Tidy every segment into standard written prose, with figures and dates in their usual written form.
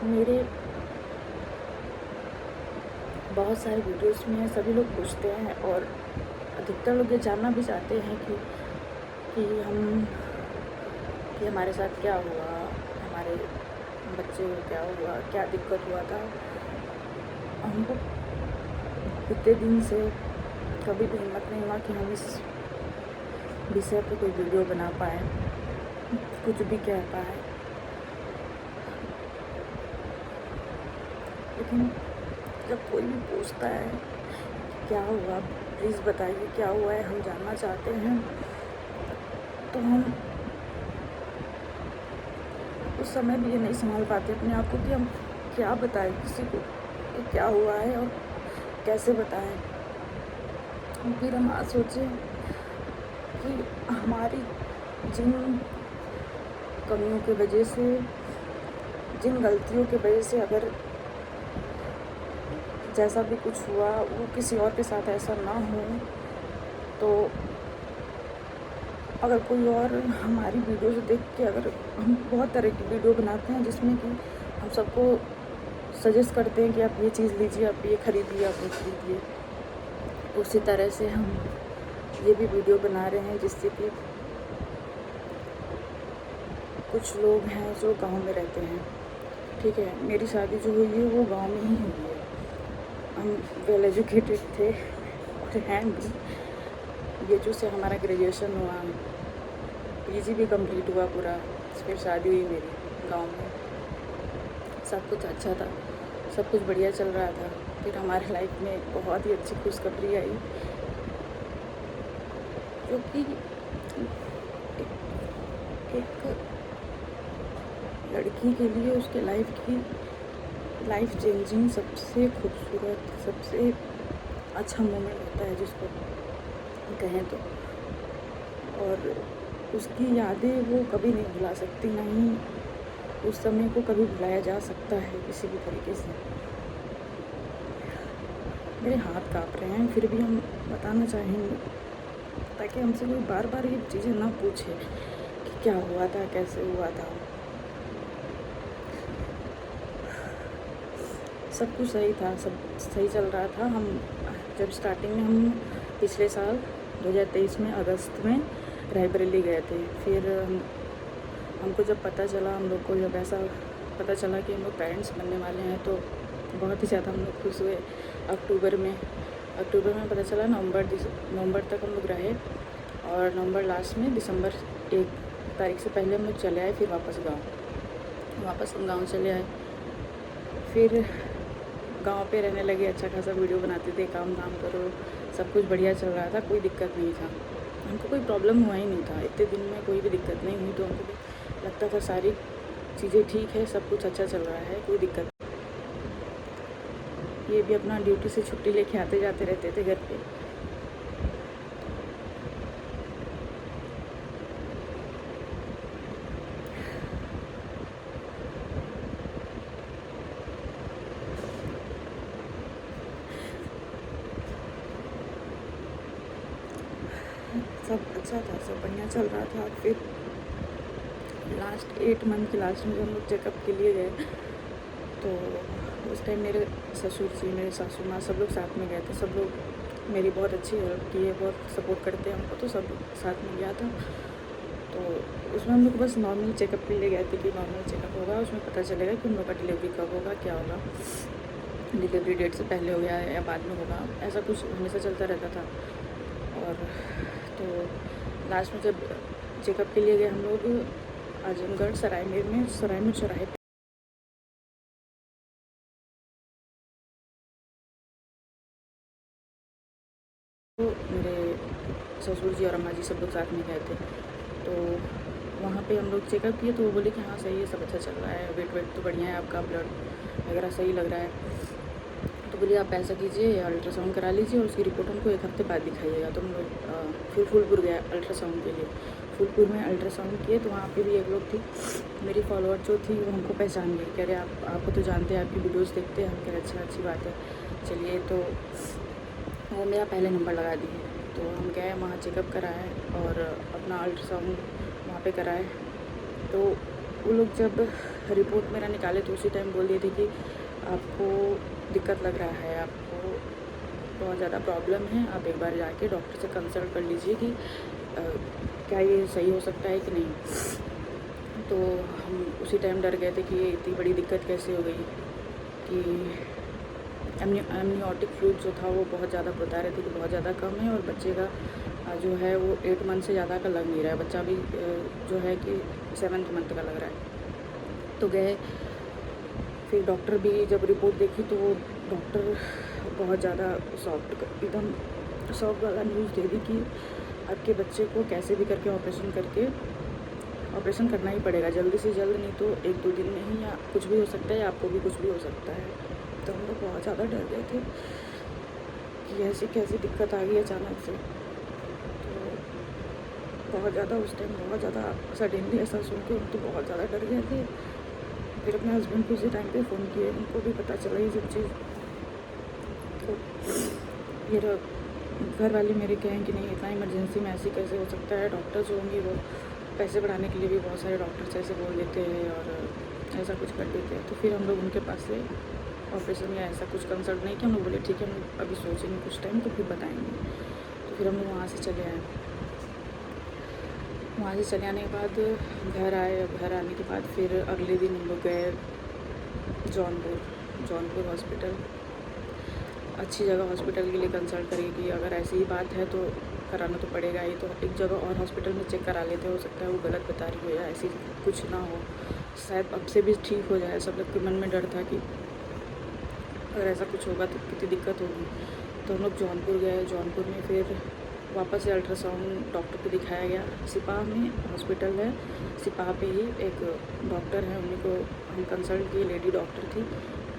मेरे बहुत सारे वीडियोस में सभी लोग पूछते हैं और अधिकतर लोग ये जानना भी चाहते हैं कि हमारे साथ क्या हुआ, हमारे बच्चे को क्या हुआ, क्या दिक्कत हुआ था। हमको इतने दिन से कभी भी हिम्मत नहीं हुआ कि हम इस विषय पे कोई वीडियो बना पाए, कुछ भी कह पाए। लेकिन जब कोई भी पूछता है क्या हुआ, प्लीज़ बताइए क्या हुआ है, हम जानना चाहते हैं, तो हम उस समय भी ये नहीं संभाल पाते अपने आप को कि हम क्या बताएं किसी को कि क्या हुआ है और कैसे बताएं। फिर हम आज सोचे कि हमारी जिन कमियों की वजह से, जिन गलतियों की वजह से अगर जैसा भी कुछ हुआ वो किसी और के साथ ऐसा ना हो, तो अगर कोई और हमारी वीडियो से देख के, अगर हम बहुत तरह की वीडियो बनाते हैं जिसमें कि हम सबको सजेस्ट करते हैं कि आप ये चीज़ लीजिए, आप ये खरीदिए, आप ये खरीदिए, उसी तरह से हम ये भी वीडियो बना रहे हैं जिससे कि कुछ लोग हैं जो गांव में रहते हैं। ठीक है, मेरी शादी जो हुई है वो गांव में ही हुई है। हम वेल एजुकेटेड थे और हैं भी। ये जो से हमारा ग्रेजुएशन हुआ, पीजी भी कंप्लीट हुआ पूरा, फिर शादी हुई मेरी गांव में। सब कुछ अच्छा था, सब कुछ बढ़िया चल रहा था। फिर हमारे लाइफ में बहुत ही अच्छी खुशखबरी आई, क्योंकि एक लड़की के लिए उसके लाइफ चेंजिंग सबसे खूबसूरत, सबसे अच्छा मोमेंट होता है जिसको कहें तो। और उसकी यादें वो कभी नहीं भुला सकती, ना ही उस समय को कभी भुलाया जा सकता है किसी भी तरीके से। मेरे हाथ काँप रहे हैं, फिर भी हम बताना चाहेंगे ताकि हमसे कोई बार बार ये चीज़ें ना पूछे कि क्या हुआ था, कैसे हुआ था। सब कुछ सही था, सब सही चल रहा था। हम जब स्टार्टिंग में हम पिछले साल 2023 में अगस्त में रायबरेली गए थे। फिर हमको जब पता चला, हम लोग को जब ऐसा पता चला कि हम लोग पेरेंट्स बनने वाले हैं, तो बहुत ही ज़्यादा हम लोग खुश हुए। अक्टूबर में पता चला। नवंबर तक हम लोग रहे और नवंबर लास्ट में दिसंबर 1 तारीख से पहले हम लोग चले आए। फिर वापस हम गाँव चले आए। फिर गांव पे रहने लगे, अच्छा खासा वीडियो बनाते थे, काम करो, सब कुछ बढ़िया चल रहा था, कोई दिक्कत नहीं था। हमको कोई प्रॉब्लम हुआ ही नहीं था, इतने दिन में कोई भी दिक्कत नहीं हुई। तो हमको लगता था सारी चीज़ें ठीक है, सब कुछ अच्छा चल रहा है, कोई दिक्कत। ये भी अपना ड्यूटी से छुट्टी लेके आते जाते रहते थे घर पे। सब अच्छा था, सब बढ़िया चल रहा था। फिर लास्ट 8 मंथ के लास्ट में जब हम लोग चेकअप के लिए गए, तो उस टाइम मेरे ससुर जी, मेरे सासू माँ, सब लोग साथ में गए थे। सब लोग मेरी बहुत अच्छी हेल्प की है, बहुत सपोर्ट करते हैं हमको, तो सब साथ में गया था। तो उसमें हम लोग बस नॉर्मल चेकअप के लिए गए थे कि नॉर्मल चेकअप होगा, उसमें पता चलेगा कि उन लोग का डिलीवरी कब होगा, क्या होगा, डिलीवरी डेट से पहले होगा या बाद में होगा, ऐसा कुछ हमेशा चलता रहता था। और तो लास्ट में जब चेकअप के लिए गए हम लोग आजमगढ़ सराय चौराहे पे, तो मेरे ससुर जी और अम्मा जी सब लोग साथ में गए थे। तो वहाँ पे हम लोग चेकअप किए, तो वो बोले कि हाँ सही है, सब अच्छा चल रहा है, वेट तो बढ़िया है आपका, ब्लड वगैरह सही लग रहा है। तो बोलिए आप ऐसा कीजिए, अल्ट्रासाउंड करा लीजिए और उसकी रिपोर्ट हमको 1 हफ्ते बाद दिखाइएगा। तो हम लोग फिर फूलपुर गए अल्ट्रासाउंड के लिए। फूलपुर में अल्ट्रासाउंड किए, तो वहाँ पे भी एक लोग थी, मेरी फॉलोअर जो थी, वो हमको पहचान गई। कह रहे आपको तो जानते हैं, आपकी वीडियोज़ देखते हैं। हम कह रहे अच्छा, अच्छी बात है, चलिए। तो वो मेरा पहले नंबर लगा दिए। तो हम गए वहाँ, चेकअप कराए और अपना अल्ट्रासाउंड वहाँ पे कराए। तो वो लोग जब रिपोर्ट मेरा निकाले तो उसी टाइम बोल दिए थे कि आपको दिक्कत लग रहा है, आपको बहुत ज़्यादा प्रॉब्लम है, आप एक बार जाके डॉक्टर से कंसल्ट कर लीजिए कि क्या ये सही हो सकता है कि नहीं। तो हम उसी टाइम डर गए थे कि ये इतनी बड़ी दिक्कत कैसे हो गई कि एमनियोटिक फ्लूइड जो था वो बहुत ज़्यादा बता रहे थे कि बहुत ज़्यादा कम है और बच्चे का जो है वो 8 मंथ से ज़्यादा का लग नहीं रहा है, बच्चा भी जो है कि 7th मंथ का लग रहा है। तो गए, फिर डॉक्टर भी जब रिपोर्ट देखी तो वो डॉक्टर बहुत ज़्यादा एकदम सॉफ्ट वाला न्यूज़ दे दी कि आपके बच्चे को कैसे भी करके ऑपरेशन करना ही पड़ेगा, जल्दी से जल्द, नहीं तो 1-2 दिन में ही या कुछ भी हो सकता है या आपको भी कुछ भी हो सकता है। तो हम लोग बहुत ज़्यादा डर गए थे कि ऐसी कैसी दिक्कत आ गई अचानक से। तो बहुत ज़्यादा उस टाइम बहुत ज़्यादा सडनली ऐसा सुन के हम तो बहुत ज़्यादा डर गए थे। फिर अपने हस्बैंड को उसी टाइम पे फ़ोन किए, उनको भी पता चला ये सब चीज़। तो फिर घर वाले मेरे कहें कि नहीं, इतना इमरजेंसी में ऐसी कैसे हो सकता है, डॉक्टर जो होंगे वो पैसे बढ़ाने के लिए भी बहुत सारे डॉक्टर्स ऐसे बोल देते हैं और ऐसा कुछ कर देते हैं। तो फिर हम लोग उनके पास से ऑपरेशन या ऐसा कुछ कंसल्ट नहीं किया। हम लोग बोले ठीक है, हम अभी सोचेंगे कुछ टाइम तो फिर बताएंगे। तो फिर हम लोग वहाँ से चले आए। वहाँ से चले आने के बाद घर आए। घर आने के बाद फिर अगले दिन हम लोग गए जौनपुर हॉस्पिटल। अच्छी जगह हॉस्पिटल के लिए कंसल्ट करिए कि अगर ऐसी ही बात है तो कराना तो पड़ेगा ही। तो एक जगह और हॉस्पिटल में चेक करा लेते, हो सकता है वो गलत बता रही हो या ऐसी कुछ ना हो, शायद अब से भी ठीक हो जाए। सब लोग के मन में डर था कि अगर ऐसा कुछ होगा तो कितनी दिक्कत होगी। तो हम लोग जौनपुर गए। जौनपुर में फिर वापस से अल्ट्रासाउंड डॉक्टर को दिखाया गया। सिपाह में हॉस्पिटल है, सिपाह पे ही एक डॉक्टर है, उन्हीं को हम कंसल्ट किए, लेडी डॉक्टर थी।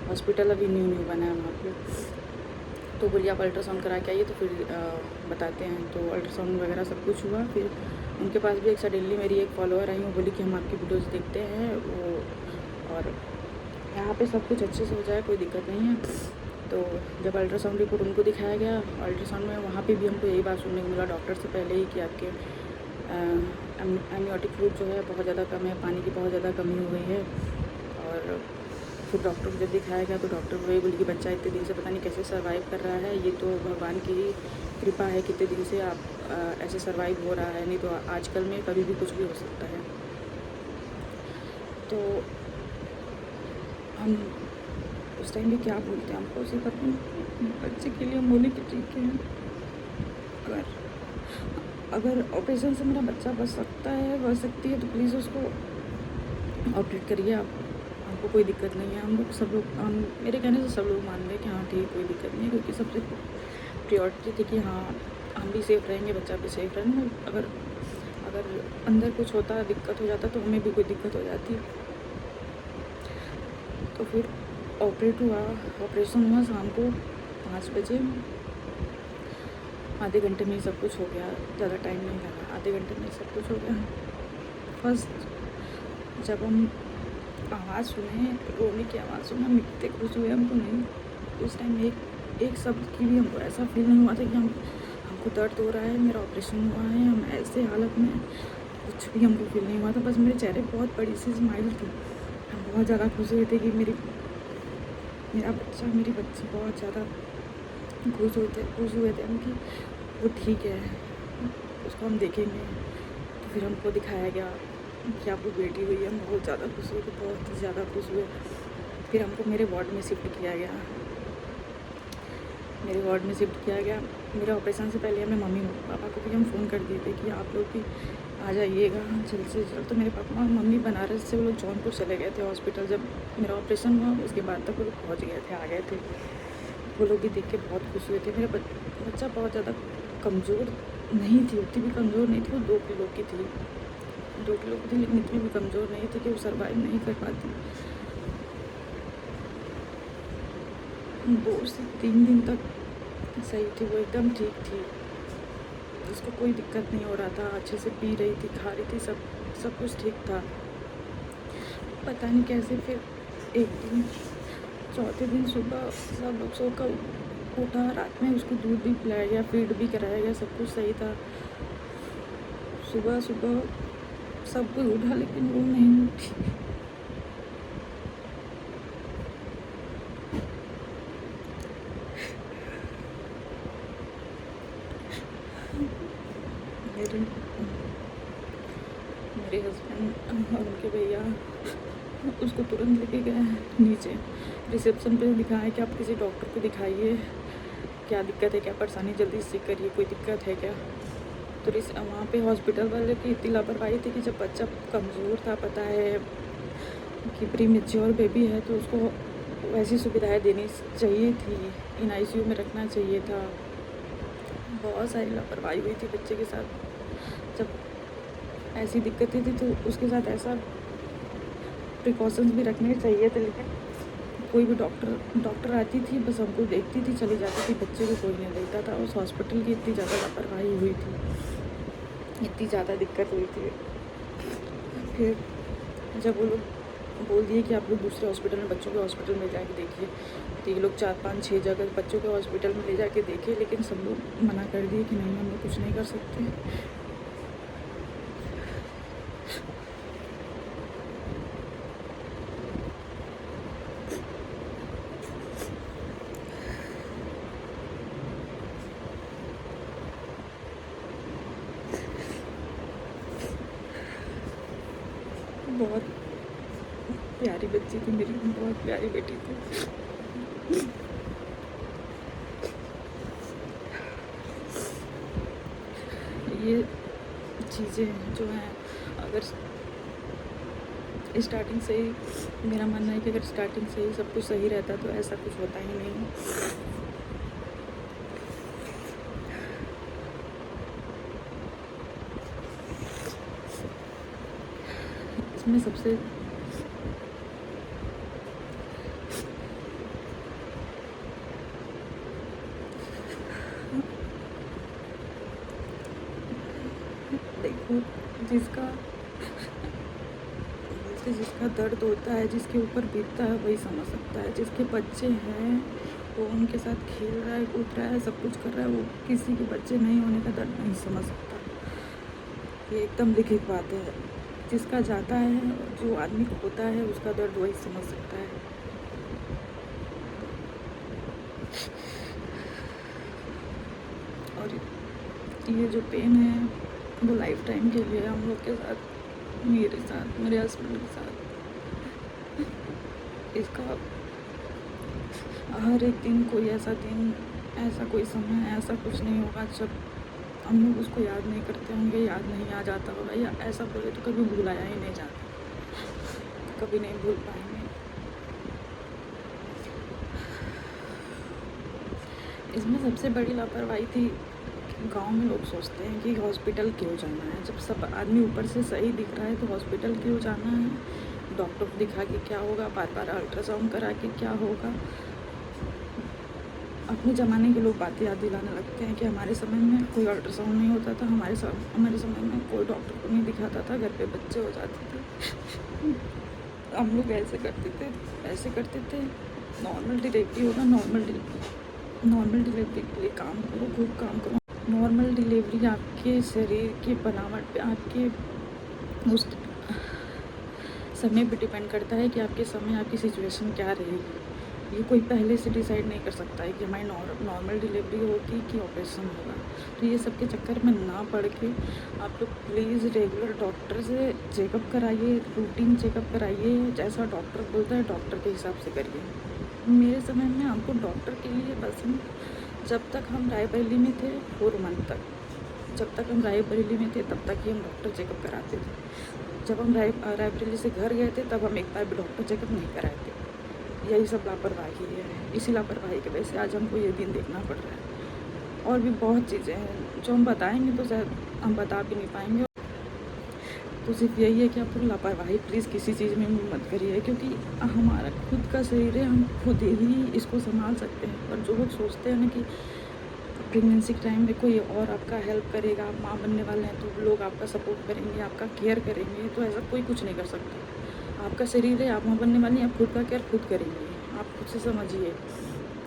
हॉस्पिटल अभी न्यू बना है वहाँ पे। तो बोलिए आप अल्ट्रासाउंड करा के आइए तो फिर बताते हैं। तो अल्ट्रासाउंड वगैरह सब कुछ हुआ। फिर उनके पास भी एक सडनली मेरी एक फॉलोअर आई, वो बोली कि हम आपकी वीडियोज़ देखते हैं वो, और यहाँ पे सब कुछ अच्छे से हो जाए, कोई दिक्कत नहीं है। तो जब अल्ट्रासाउंड रिपोर्ट उनको दिखाया गया, अल्ट्रासाउंड में वहाँ पे भी हमको यही बात सुनने को मिला डॉक्टर से पहले ही कि आपके एमनियोटिक फ्लूइड जो है बहुत ज़्यादा कम है, पानी की बहुत ज़्यादा कमी हो गई है। और फिर डॉक्टर को जब दिखाया गया तो डॉक्टर वही बोली कि बच्चा इतने दिन से पता नहीं कैसे सर्वाइव कर रहा है, ये तो भगवान की ही कृपा है, कितने दिन से आप ऐसे सर्वाइव हो रहा है, नहीं तो आजकल में कभी भी कुछ भी हो सकता है। तो हम उस टाइम भी क्या बोलते हैं, हमको उसी अपने बच्चे के लिए बोले कि ठीक है, अगर ऑपरेशन से मेरा बच्चा बच सकती है तो प्लीज़ उसको ऑपरेट करिए आप, हमको कोई दिक्कत नहीं है। हम मेरे कहने से सब लोग मान रहे कि हाँ ठीक, कोई दिक्कत नहीं है, क्योंकि सबसे प्रायोरिटी थी कि हाँ हम भी सेफ़ रहेंगे, बच्चा भी सेफ़ रहेंगे। अगर अंदर कुछ होता, दिक्कत हो जाता तो हमें भी कोई दिक्कत हो जाती। तो फिर ऑपरेशन हुआ शाम को 5 बजे। आधे घंटे में ही सब कुछ हो गया, ज़्यादा टाइम नहीं लगा, आधे घंटे में सब कुछ हो गया। फर्स्ट जब हम आवाज़ सुने, रोने की आवाज़ सुना, हम इतने खुश हुए। हमको नहीं उस टाइम एक शब्द की भी हमको ऐसा फील नहीं हुआ था कि हमको दर्द हो रहा है, मेरा ऑपरेशन हुआ है, हम ऐसे हालत में कुछ भी हमको फील नहीं हुआ था। बस मेरे चेहरे पर बहुत बड़ी सी स्माइल थी। हम बहुत ज़्यादा खुश हुए थे कि मेरा बच्चा, मेरी बच्ची बहुत ज़्यादा खुश हुए थे हम कि वो ठीक है, उसको हम देखेंगे। तो फिर हमको दिखाया गया कि आपको बेटी हुई है। हम बहुत ज़्यादा खुश हुए थे, बहुत ही ज़्यादा खुश हुए। फिर हमको मेरे वार्ड में शिफ्ट किया गया। मेरे ऑपरेशन से पहले हमने मम्मी पापा को भी हम फ़ोन कर दिए थे कि आप लोग भी आ जाइएगा जल्द से जल्द। तो मेरे पापा मम्मी बनारस से वो लोग जौनपुर चले गए थे हॉस्पिटल। जब मेरा ऑपरेशन हुआ उसके बाद तक वो लोग पहुँच गए थे, आ गए थे। वो लोग भी देख के बहुत खुश हुए थे। मेरा बच्चा बहुत ज़्यादा कमज़ोर नहीं थी, उतनी भी कमज़ोर नहीं थी, वो 2 किलो की थी, लेकिन इतनी भी कमज़ोर नहीं थी कि वो सर्वाइव नहीं कर पाती। 2 से 3 दिन तक सही थी, वो एकदम ठीक थी, उसको कोई दिक्कत नहीं हो रहा था, अच्छे से पी रही थी, खा रही थी, सब कुछ ठीक था। पता नहीं कैसे फिर एक दिन, चौथे दिन सुबह सब लोग सोकर उठा, रात में उसको दूध भी पिलाया गया, फीड भी कराया गया, सब कुछ सही था। सुबह सब कोई उठा लेकिन वो नहीं उठी। मेरे मेरे हस्बैंड और उनके भैया उसको तुरंत लेके गए नीचे रिसेप्शन पे, दिखाया कि आप किसी डॉक्टर को दिखाइए, क्या दिक्कत है, क्या परेशानी, जल्दी से चेक करिए, कोई दिक्कत है क्या। तो वहाँ पे हॉस्पिटल वाले की इतनी लापरवाही थी कि जब बच्चा कमज़ोर था, पता है कि प्री मेच्योर बेबी है, तो उसको वैसी सुविधाएं देनी चाहिए थी, इन ICU में रखना चाहिए था। बहुत सारी लापरवाही हुई थी बच्चे के साथ। जब ऐसी दिक्कतें थी तो उसके साथ ऐसा प्रिकॉशंस भी रखने चाहिए थे, लेकिन कोई भी डॉक्टर आती थी, बस हमको देखती थी, चली जाती थी, बच्चे को कोई नहीं देखता था। उस हॉस्पिटल की इतनी ज़्यादा लापरवाही हुई थी, इतनी ज़्यादा दिक्कत हुई थी। फिर जब वो लोग बोल दिए कि आप लोग दूसरे हॉस्पिटल में, बच्चों के हॉस्पिटल में जाके देखिए, तो ये लोग 4, 5, 6 जगह बच्चों के हॉस्पिटल में ले जाके देखे, लेकिन सब लोग मना कर दिए कि नहीं, हम लोग कुछ नहीं कर सकते। बहुत प्यारी बच्ची थी मेरी, बहुत प्यारी बेटी थी। ये चीज़ें जो हैं, अगर स्टार्टिंग से ही, मेरा मानना है कि अगर स्टार्टिंग से ही सब कुछ सही रहता तो ऐसा कुछ होता ही नहीं। इसमें सबसे देखो, जिसका दर्द होता है, जिसके ऊपर बीतता है, वही समझ सकता है। जिसके बच्चे हैं वो उनके साथ खेल रहा है, कूद रहा है, सब कुछ कर रहा है, वो किसी के बच्चे नहीं होने का दर्द नहीं समझ सकता। ये एकदम लिखित बात है। जिसका जाता है, जो आदमी को होता है, उसका दर्द वही समझ सकता है। और ये जो पेन है वो लाइफ टाइम के लिए हम लोग के साथ, मेरे साथ, मेरे हस्बैंड के साथ, इसका हर एक दिन कोई ऐसा दिन, ऐसा कोई समय, ऐसा कुछ नहीं होगा जब हम लोग उसको याद not करते होंगे, याद नहीं आ जाता होगा, या ऐसा बोले तो कभी भुलाया ही नहीं जाता, कभी नहीं भूल पाएंगे। इसमें सबसे बड़ी लापरवाही थी, गांव में लोग सोचते हैं कि हॉस्पिटल क्यों जाना है, जब सब आदमी ऊपर से सही दिख रहा है तो हॉस्पिटल क्यों जाना है, डॉक्टर को दिखा के क्या होगा, बार बार अल्ट्रासाउंड करा के क्या होगा। अपने ज़माने के लोग बातें याद दिलाने लगते हैं कि हमारे समय में कोई अल्ट्रासाउंड नहीं होता था, हमारे समय में कोई डॉक्टर को नहीं दिखाता था, घर पे बच्चे हो जाते थे, हम लोग ऐसे करते थे, ऐसे करते थे। नॉर्मल डिलीवरी होगा, नॉर्मल डिलीवरी के लिए काम करो, खूब काम करो। नॉर्मल डिलीवरी आपके शरीर की बनावट पे, आपके उस समय पे डिपेंड करता है कि आपके समय, आपकी सिचुएशन क्या रहेगी। ये कोई पहले से डिसाइड नहीं कर सकता है कि हमारी नॉर्मल डिलीवरी होगी कि ऑपरेशन होगा। तो ये सब के चक्कर में ना पड़ के आप लोग प्लीज़ रेगुलर डॉक्टर से चेकअप कराइए, रूटीन चेकअप कराइए, जैसा डॉक्टर बोलता है डॉक्टर के हिसाब से करिए। मेरे समय में हमको डॉक्टर के लिए बस जब तक हम रायबरेली में थे 4 मंथ तक, जब तक हम रायबरेली में थे तब तक ही हम डॉक्टर चेकअप कराते थे। जब हम रायबरेली से घर गए थे तब हम एक बार भी डॉक्टर चेकअप नहीं कराए थे। यही सब लापरवाही है, इसी लापरवाही की वजह से आज हमको ये दिन देखना पड़ रहा है। और भी बहुत चीज़ें हैं जो हम बताएंगे तो शायद हम बता भी नहीं पाएंगे। तो सिर्फ यही है कि आप लोग लापरवाही प्लीज़ किसी चीज़ में मत करिए, क्योंकि हमारा खुद का शरीर है, हम खुद ही इसको संभाल सकते हैं। पर जो लोग सोचते हैं ना कि प्रेगनेंसी के टाइम में कोई और आपका हेल्प करेगा, आप माँ बनने वाले हैं तो लोग आपका सपोर्ट करेंगे, आपका केयर करेंगे, तो ऐसा कोई कुछ नहीं कर सकता। आपका शरीर है, आप माँ बनने वाली हैं, आप खुद का केयर खुद करेंगे। आप खुद से समझिए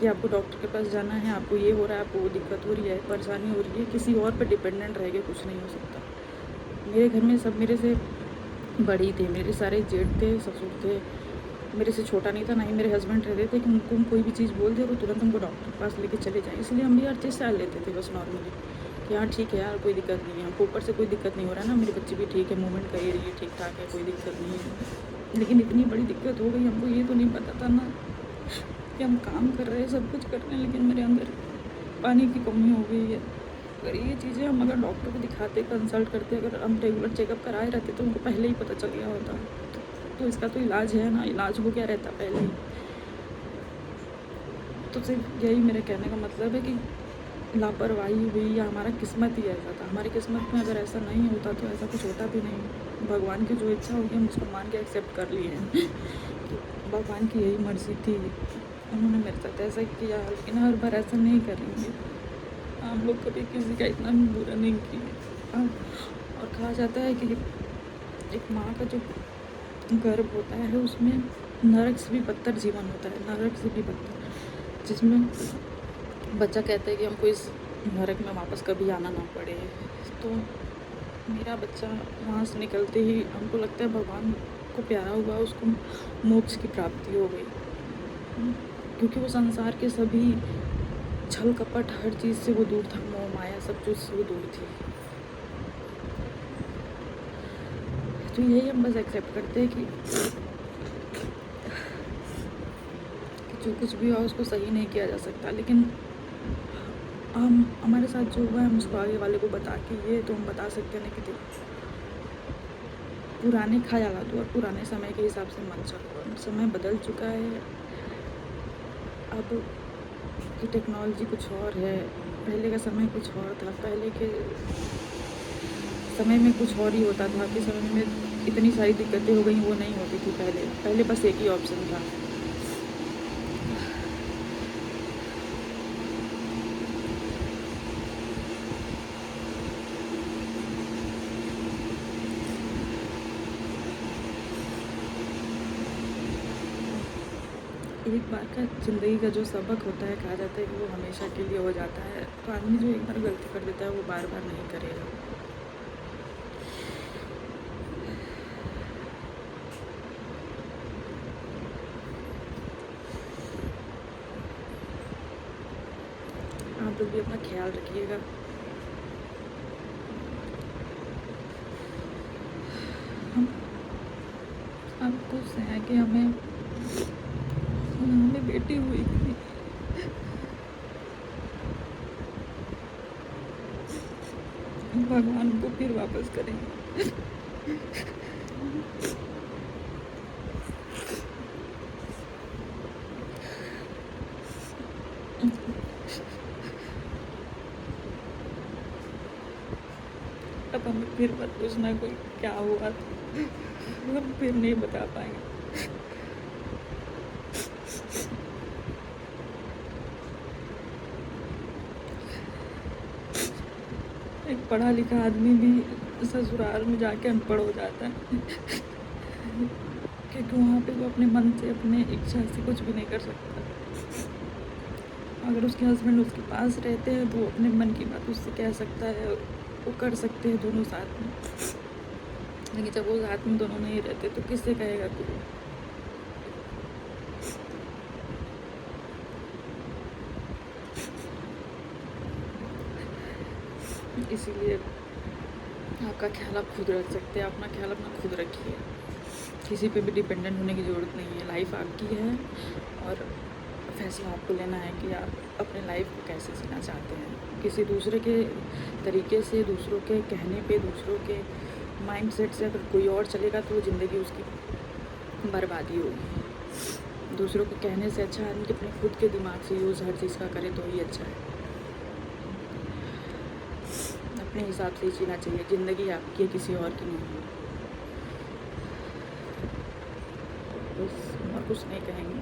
कि आपको डॉक्टर के पास जाना है, आपको ये हो रहा है, आपको वो दिक्कत हो रही है, परेशानी हो रही है, किसी और पर डिपेंडेंट रह के कुछ नहीं हो सकता। मेरे घर में सब मेरे से बड़ी थे, मेरे सारे जेठ थे, ससुर थे, मेरे से छोटा नहीं था, ना ही मेरे हस्बैंड रहते थे कि उनको हम कोई भी चीज़ बोल दे और वो तुरंत हमको डॉक्टर के पास लेके चले जाएँ। इसलिए हम भी हर चीज़ सह लेते थे बस नॉर्मली कि हाँ ठीक है यार, कोई दिक्कत नहीं है, हमको ऊपर से कोई दिक्कत नहीं हो रहा है ना, मेरी बच्ची भी ठीक है, मूवमेंट कर ही रही है, ठीक-ठाक है, कोई दिक्कत नहीं है। लेकिन इतनी बड़ी दिक्कत हो गई, हमको ये तो नहीं पता था ना कि हम काम कर रहे हैं, सब कुछ कर रहे हैं, लेकिन मेरे अंदर पानी की कमी हो गई है। अगर ये चीज़ें हम अगर डॉक्टर को दिखाते, कंसल्ट करते, अगर हम रेगुलर चेकअप कराए रहते तो उनको पहले ही पता चल गया होता। तो इसका तो इलाज है ना, इलाज हो गया रहता पहले ही। तो सिर्फ यही मेरे कहने का मतलब है कि लापरवाही हुई या हमारा किस्मत ही ऐसा था। हमारी किस्मत में अगर ऐसा नहीं होता तो ऐसा कुछ होता भी नहीं। भगवान की जो इच्छा होगी हम उसको मान के एक्सेप्ट कर लिए हैं कि भगवान की यही मर्ज़ी थी, उन्होंने मेरे साथ ऐसा किया, लेकिन हर बार ऐसा नहीं करेंगे। हम लोग कभी किसी का इतना भी बुरा नहीं किया। और कहा जाता है कि एक माँ का जो गर्भ होता है उसमें नरक से भी बदतर जीवन होता है, नरक से भी बदतर, जिसमें बच्चा कहता है कि हमको इस नरक में वापस कभी आना ना पड़े। तो मेरा बच्चा वहाँ से निकलते ही हमको लगता है भगवान को प्यारा हुआ, उसको मोक्ष की प्राप्ति हो गई, क्योंकि वो संसार के सभी छल कपट हर चीज़ से वो दूर था, मोह माया सब चीज़ से वो दूर थी। तो यही हम बस एक्सेप्ट करते हैं कि जो कुछ भी हुआ उसको सही नहीं किया जा सकता, लेकिन हम हमारे साथ जो हुआ है हम उसको आगे वाले को बता के ये तो हम बता सकते हैं कि पुराने ख्यालात और पुराने समय के हिसाब से मत चलो, समय बदल चुका है। अब की टेक्नोलॉजी कुछ और है, पहले का समय कुछ और था। पहले के समय में कुछ और ही होता था कि समय में इतनी सारी दिक्कतें हो गई वो नहीं होती थी पहले बस एक ही ऑप्शन था। एक बार का ज़िंदगी का जो सबक होता है, कहा जाता है कि वो हमेशा के लिए हो जाता है। तो आदमी जो एक बार गलती कर देता है वो बार बार नहीं करेगा। आप लोग भी अपना ख्याल रखिएगा। हम आपको है कि हमें बेटी हुई थी, भगवान को फिर वापस करेंगे। अब हमें फिर मत पूछना कोई क्या हुआ था, हम फिर नहीं बता पाएंगे। एक पढ़ा लिखा आदमी भी ससुराल में जाके अनपढ़ हो जाता है क्योंकि वहाँ पे वो अपने मन से अपने इच्छा से कुछ भी नहीं कर सकता। अगर उसके हस्बैंड उसके पास रहते हैं तो वो अपने मन की बात उससे कह सकता है, वो कर सकते हैं दोनों साथ में। लेकिन जब वो साथ में दोनों नहीं रहते तो किससे कहेगा कोई। इसीलिए आपका ख्याल आप खुद रख सकते हैं, अपना ख्याल अपना खुद रखिए। किसी पे भी डिपेंडेंट होने की ज़रूरत नहीं है। लाइफ आपकी है और फैसला आपको लेना है कि आप अपने लाइफ को कैसे जीना चाहते हैं। किसी दूसरे के तरीके से, दूसरों के कहने पे, दूसरों के माइंडसेट से अगर कोई और चलेगा तो वो ज़िंदगी उसकी बर्बादी होगी। दूसरों को कहने से अच्छा आदमी अपने खुद के दिमाग से यूज़ हर चीज़ का करे तो ही अच्छा है। अपने हिसाब से ही जीना चाहिए, ज़िंदगी आपकी है, किसी और की नहीं। बस और कुछ नहीं कहेंगे।